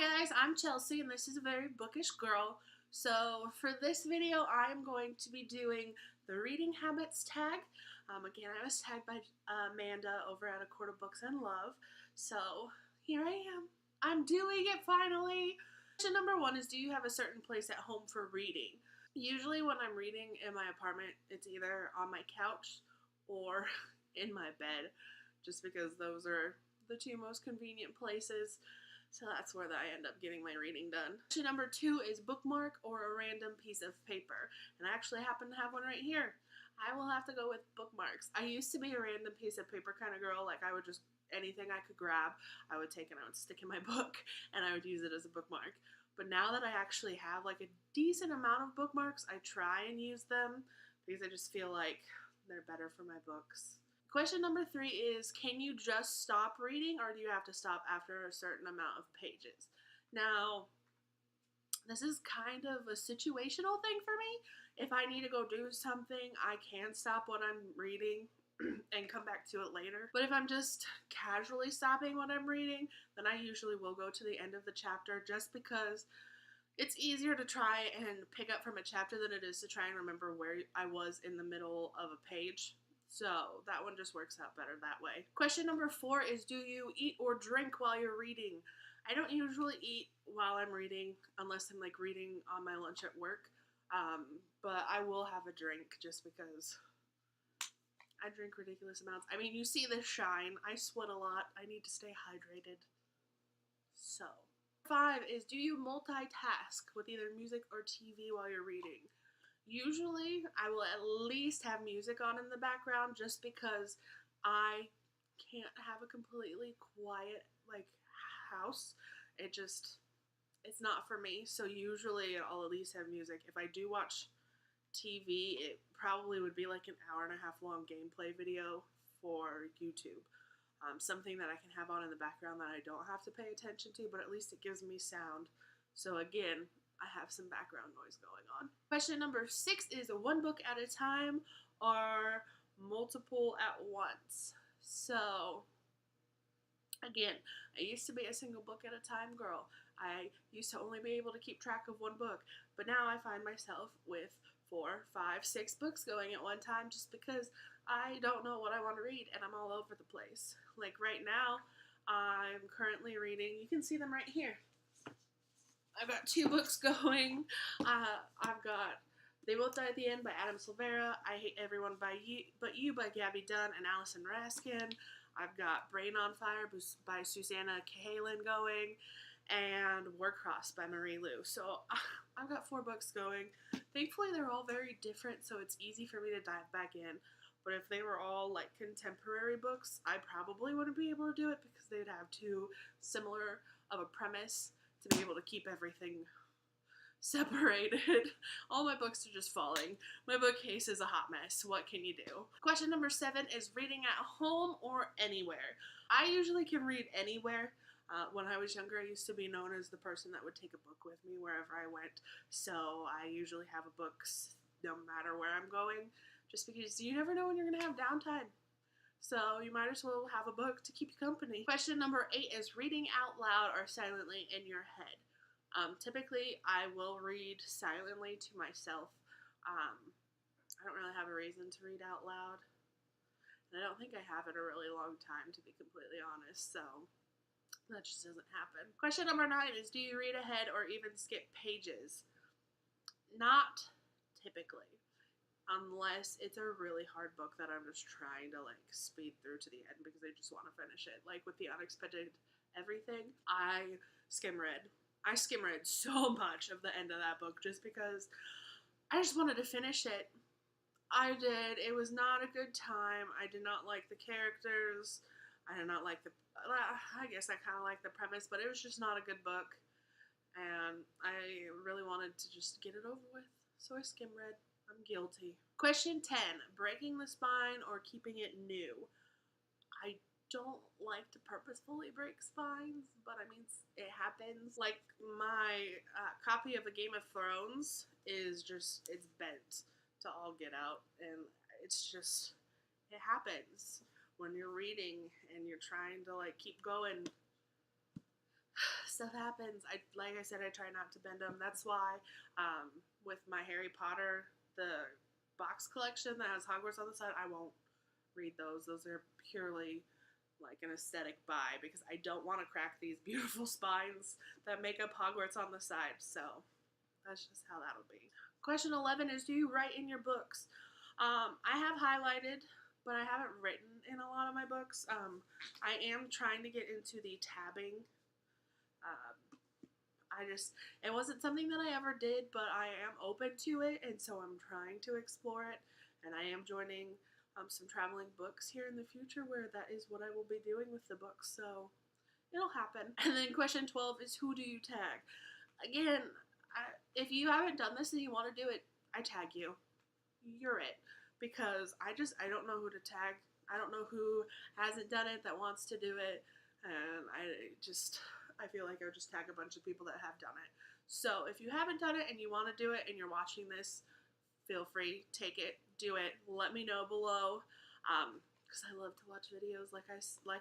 guys, I'm Chelsea and this is a very bookish girl. So for this video, I'm going to be doing the reading habits tag. Again, I was tagged by Amanda over at A Court of Books and Love. So here I am. I'm doing it finally. Question number 1 is, do you have a certain place at home for reading? Usually when I'm reading in my apartment, it's either on my couch or in my bed, just because those are the two most convenient places. So that's where I end up getting my reading done. Question number 2 is bookmark or a random piece of paper. And I actually happen to have one right here. I will have to go with bookmarks. I used to be a random piece of paper kind of girl. Like I would just, anything I could grab, I would take and I would stick in my book and I would use it as a bookmark. But now that I actually have like a decent amount of bookmarks, I try and use them because I just feel like they're better for my books. Question number 3 is, can you just stop reading or do you have to stop after a certain amount of pages? Now, this is kind of a situational thing for me. If I need to go do something, I can stop what I'm reading and come back to it later. But if I'm just casually stopping what I'm reading, then I usually will go to the end of the chapter just because it's easier to try and pick up from a chapter than it is to try and remember where I was in the middle of a page. So that one just works out better that way. Question number 4 is, do you eat or drink while you're reading? I don't usually eat while I'm reading unless I'm like reading on my lunch at work. But I will have a drink just because I drink ridiculous amounts. I mean, you see this shine. I sweat a lot. I need to stay hydrated. So 5 is, do you multitask with either music or TV while you're reading? Usually, I will at least have music on in the background just because I can't have a completely quiet, like, house. It's not for me. So usually, I'll at least have music. If I do watch TV, it probably would be like an hour-and-a-half long gameplay video for YouTube. Something that I can have on in the background that I don't have to pay attention to, but at least it gives me sound. So again, I have some background noise going on. Question number 6 is, one book at a time or multiple at once? So, again, I used to be a single book at a time girl. I used to only be able to keep track of one book, but now I find myself with 4, 5, 6 books going at one time just because I don't know what I want to read and I'm all over the place. Like right now, I'm currently reading, you can see them right here. I've got 2 books going. I've got They Both Die at the End by Adam Silvera, I Hate Everyone But You by Gabby Dunn and Allison Raskin. I've got Brain on Fire by Susanna Cahalan going, and Warcross by Marie Lu. So I've got 4 books going. Thankfully, they're all very different, so it's easy for me to dive back in. But if they were all like contemporary books, I probably wouldn't be able to do it because they'd have too similar of a premise to be able to keep everything separated. All my books are just falling. My bookcase is a hot mess. What can you do? Question number 7 is, reading at home or anywhere? I usually can read anywhere. When I was younger, I used to be known as the person that would take a book with me wherever I went. So I usually have a book no matter where I'm going, just because you never know when you're going to have downtime. So you might as well have a book to keep you company. Question number 8 is, reading out loud or silently in your head? Typically, I will read silently to myself. I don't really have a reason to read out loud. And I don't think I have in a really long time, to be completely honest. So that just doesn't happen. Question number 9 is, do you read ahead or even skip pages? Not typically. Unless it's a really hard book that I'm just trying to like speed through to the end because I just want to finish it. Like with The Unexpected Everything, I skim read so much of the end of that book just because I just wanted to finish it. I did. It was not a good time. I did not like the characters. I did not like I guess I kind of like the premise, but it was just not a good book. And I really wanted to just get it over with. So I skim read. I'm guilty. Question 10, breaking the spine or keeping it new? I don't like to purposefully break spines, but I mean, it happens. Like my copy of A Game of Thrones is just, it's bent to all get out, and it's just, it happens when you're reading and you're trying to like keep going. stuff happens. Like I said, I try not to bend them. That's why with my Harry Potter, the box collection that has Hogwarts on the side, I won't read those. Those are purely like an aesthetic buy because I don't want to crack these beautiful spines that make up Hogwarts on the side. So that's just how that'll be. Question 11 is, do you write in your books? I have highlighted, but I haven't written in a lot of my books. I am trying to get into the tabbing. It wasn't something that I ever did, but I am open to it, and so I'm trying to explore it, and I am joining some traveling books here in the future where that is what I will be doing with the books, so it'll happen. And then question 12 is, who do you tag? Again, if you haven't done this and you want to do it, I tag you. You're it. Because I don't know who to tag. I don't know who hasn't done it that wants to do it, and I feel like I would just tag a bunch of people that have done it. So if you haven't done it and you want to do it and you're watching this, feel free, take it, do it. Let me know below, because I love to watch videos. Like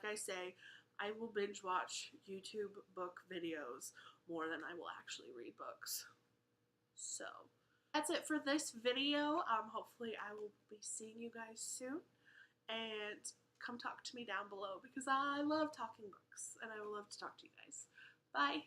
I say, I will binge watch YouTube book videos more than I will actually read books. So that's it for this video. Hopefully I will be seeing you guys soon, and come talk to me down below because I love talking books and I would love to talk to you guys. Bye.